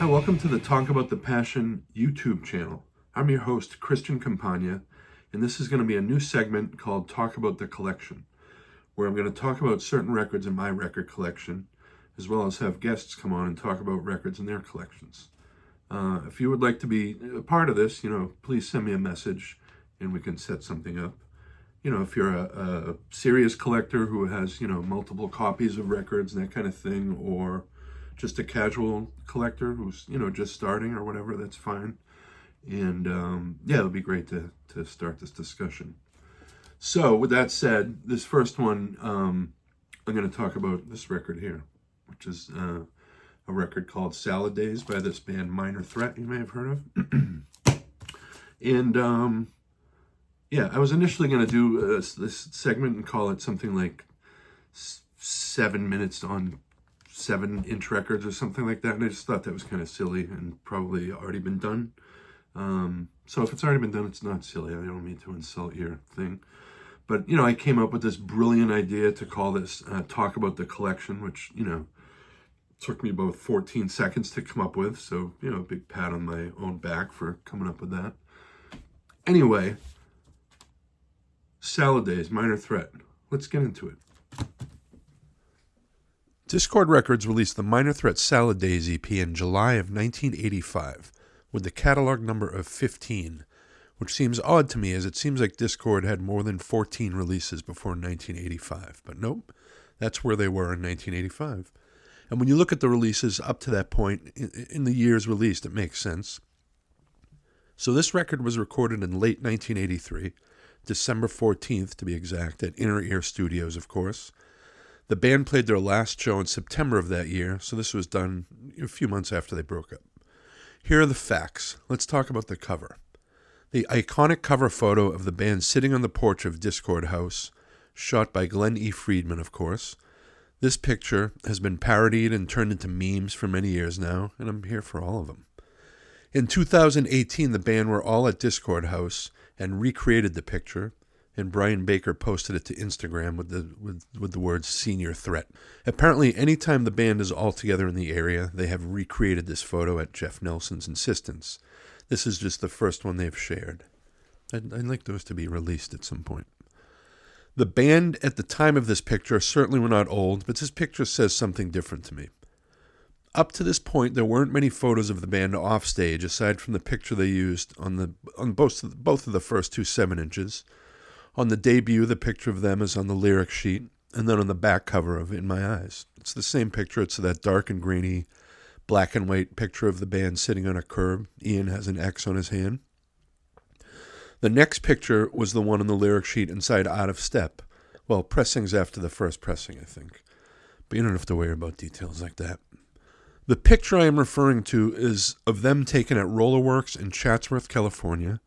Hi, welcome to the Talk About the Passion YouTube channel. I'm your host, Christian Campagna, and this is going to be a new segment called Talk About the Collection, where I'm going to talk about certain records in my record collection, as well as have guests come on and talk about records in their collections. If you would like to be a part of this, please send me a message and we can set something up. If you're a serious collector who has, multiple copies of records and that kind of thing, or just a casual collector who's, just starting or whatever, that's fine. And it'll be great to start this discussion. So with that said, this first one, I'm going to talk about this record here, which is a record called Salad Days by this band Minor Threat, you may have heard of. And I was initially going to do this segment and call it something like 7 minutes on 7-inch records or something like that, and I just thought that was kind of silly and probably already been done. So if it's already been done, it's not silly. I don't mean to insult your thing. But, I came up with this brilliant idea to call this Talk About the Collection, which, took me about 14 seconds to come up with. So, a big pat on my own back for coming up with that. Anyway, Salad Days, Minor Threat. Let's get into it. Dischord Records released the Minor Threat Salad Days EP in July of 1985 with the catalog number of 15, which seems odd to me as it seems like Dischord had more than 14 releases before 1985. But nope, that's where they were in 1985. And when you look at the releases up to that point, in the years released, it makes sense. So this record was recorded in late 1983, December 14th to be exact, at Inner Ear Studios, of course. The band played their last show in September of that year, so this was done a few months after they broke up. Here are the facts. Let's talk about the cover. The iconic cover photo of the band sitting on the porch of Dischord House, shot by Glenn E. Friedman, of course. This picture has been parodied and turned into memes for many years now, and I'm here for all of them. In 2018, the band were all at Dischord House and recreated the picture, and Brian Baker posted it to Instagram with the words "Senior Threat." Apparently, anytime the band is all together in the area, they have recreated this photo at Jeff Nelson's insistence. This is just the first one they've shared. I'd like those to be released at some point. The band at the time of this picture certainly were not old, but this picture says something different to me. Up to this point, there weren't many photos of the band off stage, aside from the picture they used on both of the first two 7-inches. On the debut, the picture of them is on the lyric sheet, and then on the back cover of In My Eyes. It's the same picture. It's that dark and grainy, black and white picture of the band sitting on a curb. Ian has an X on his hand. The next picture was the one on the lyric sheet inside Out of Step. Well, pressings after the first pressing, I think. But you don't have to worry about details like that. The picture I am referring to is of them taken at Rollerworks in Chatsworth, California,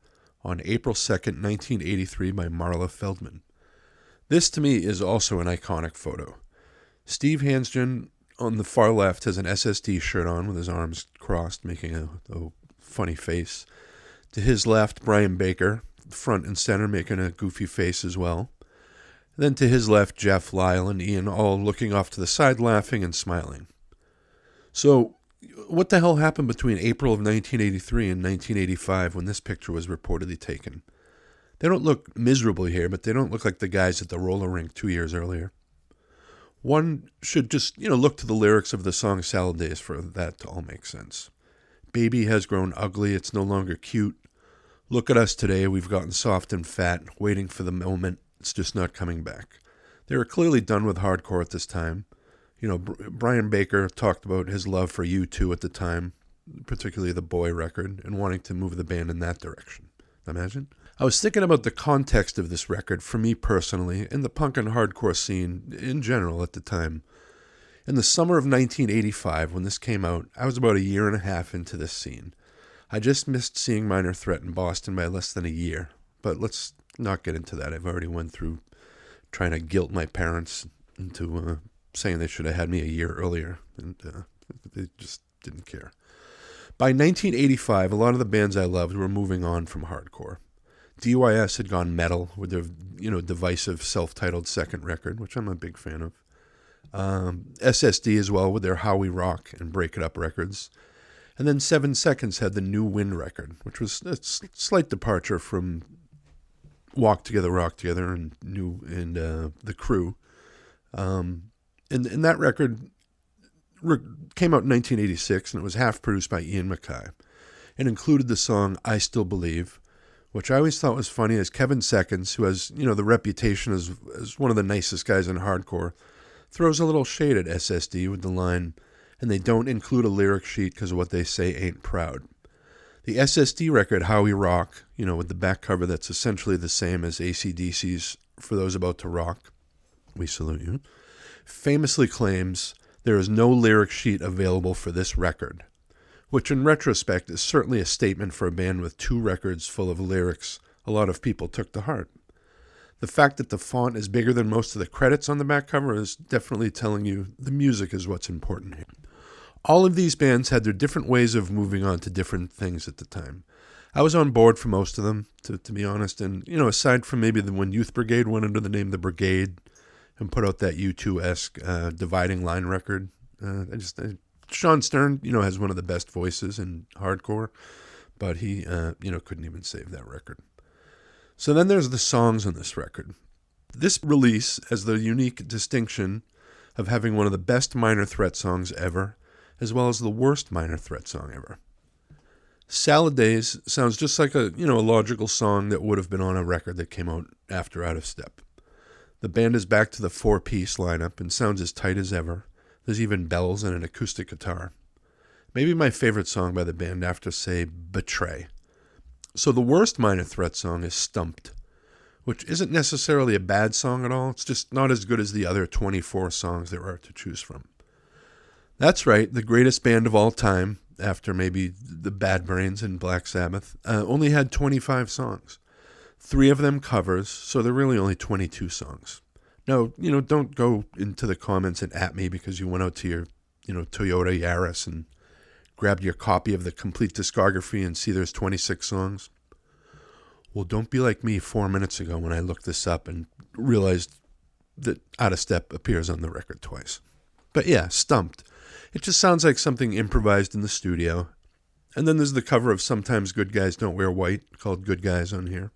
on April 2nd, 1983 by Marla Feldman. This, to me, is also an iconic photo. Steve Hansgen, on the far left, has an SSD shirt on with his arms crossed, making a funny face. To his left, Brian Baker, front and center, making a goofy face as well. Then to his left, Jeff, Lyle, and Ian, all looking off to the side, laughing and smiling. So, what the hell happened between April of 1983 and 1985 when this picture was reportedly taken? They don't look miserable here, but they don't look like the guys at the roller rink 2 years earlier. One should just, look to the lyrics of the song Salad Days for that to all make sense. Baby has grown ugly, it's no longer cute. Look at us today, we've gotten soft and fat, waiting for the moment, it's just not coming back. They were clearly done with hardcore at this time. Brian Baker talked about his love for U2 at the time, particularly the Boy record, and wanting to move the band in that direction. Imagine? I was thinking about the context of this record for me personally, and the punk and hardcore scene in general at the time. In the summer of 1985, when this came out, I was about a year and a half into this scene. I just missed seeing Minor Threat in Boston by less than a year, but let's not get into that. I've already went through trying to guilt my parents into saying they should have had me a year earlier, and they just didn't care. By 1985, a lot of the bands I loved were moving on from hardcore. DYS had gone metal with their, divisive self-titled second record, which I'm a big fan of. SSD as well with their How We Rock and Break It Up records. And then 7 Seconds had the New Wind record, which was a slight departure from Walk Together, Rock Together, and The Crew. And that record came out in 1986, and it was half produced by Ian MacKaye. It included the song I Still Believe, which I always thought was funny, as Kevin Seconds, who has, the reputation as one of the nicest guys in hardcore, throws a little shade at SSD with the line, and they don't include a lyric sheet because of what they say ain't proud. The SSD record, How We Rock, with the back cover that's essentially the same as AC/DC's For Those About to Rock, we salute you, famously claims there is no lyric sheet available for this record, which in retrospect is certainly a statement for a band with 2 records full of lyrics a lot of people took to heart. The fact that the font is bigger than most of the credits on the back cover is definitely telling you the music is what's important here. All of these bands had their different ways of moving on to different things at the time. I was on board for most of them, to be honest, and, aside from maybe when Youth Brigade went under the name The Brigade and put out that U2-esque Dividing Line record, Sean Stern, has one of the best voices in hardcore, but he, couldn't even save that record. So then there's the songs on this record. This release has the unique distinction of having one of the best Minor Threat songs ever, as well as the worst Minor Threat song ever. Salad Days sounds just like a logical song that would have been on a record that came out after Out of Step. The band is back to the 4-piece lineup and sounds as tight as ever. There's even bells and an acoustic guitar. Maybe my favorite song by the band after, say, Betray. So the worst Minor Threat song is Stumped, which isn't necessarily a bad song at all. It's just not as good as the other 24 songs there are to choose from. That's right, the greatest band of all time, after maybe the Bad Brains and Black Sabbath, only had 25 songs. 3 of them covers, so they're really only 22 songs. Now, don't go into the comments and at me because you went out to your, Toyota Yaris and grabbed your copy of the complete discography and see there's 26 songs. Well, don't be like me 4 minutes ago when I looked this up and realized that Out of Step appears on the record twice. But yeah, Stumped. It just sounds like something improvised in the studio. And then there's the cover of Sometimes Good Guys Don't Wear White, called Good Guys on here.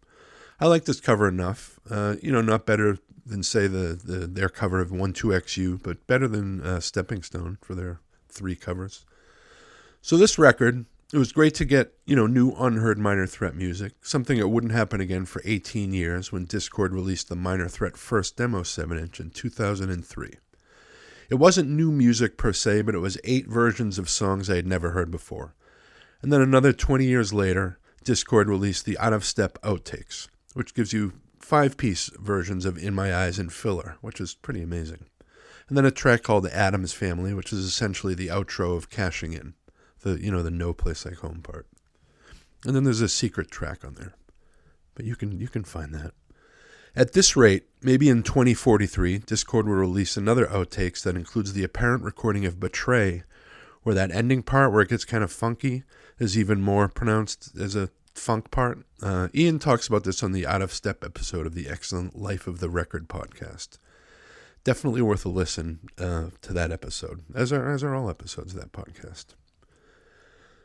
I like this cover enough. Not better than, say, their cover of 12XU, but better than Stepping Stone for their 3 covers. So this record, it was great to get, new unheard Minor Threat music, something that wouldn't happen again for 18 years when Dischord released the Minor Threat first demo 7-inch in 2003. It wasn't new music per se, but it was 8 versions of songs I had never heard before. And then another 20 years later, Dischord released the Out of Step Outtakes, which gives you 5-piece versions of In My Eyes and Filler, which is pretty amazing. And then a track called The Addams Family, which is essentially the outro of Cashing In, the No Place Like Home part. And then there's a secret track on there. But you can find that. At this rate, maybe in 2043, Dischord will release another outtakes that includes the apparent recording of Betray, where that ending part where it gets kind of funky is even more pronounced as a funk part. Ian talks about this on the Out of Step episode of the excellent Life of the Record podcast. Definitely worth a listen to that episode, as are all episodes of that podcast.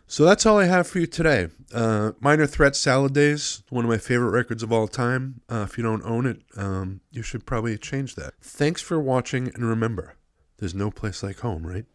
So that's all I have for you today. Minor Threat Salad Days, one of my favorite records of all time. If you don't own it, you should probably change that. Thanks for watching, and remember, there's no place like home, right?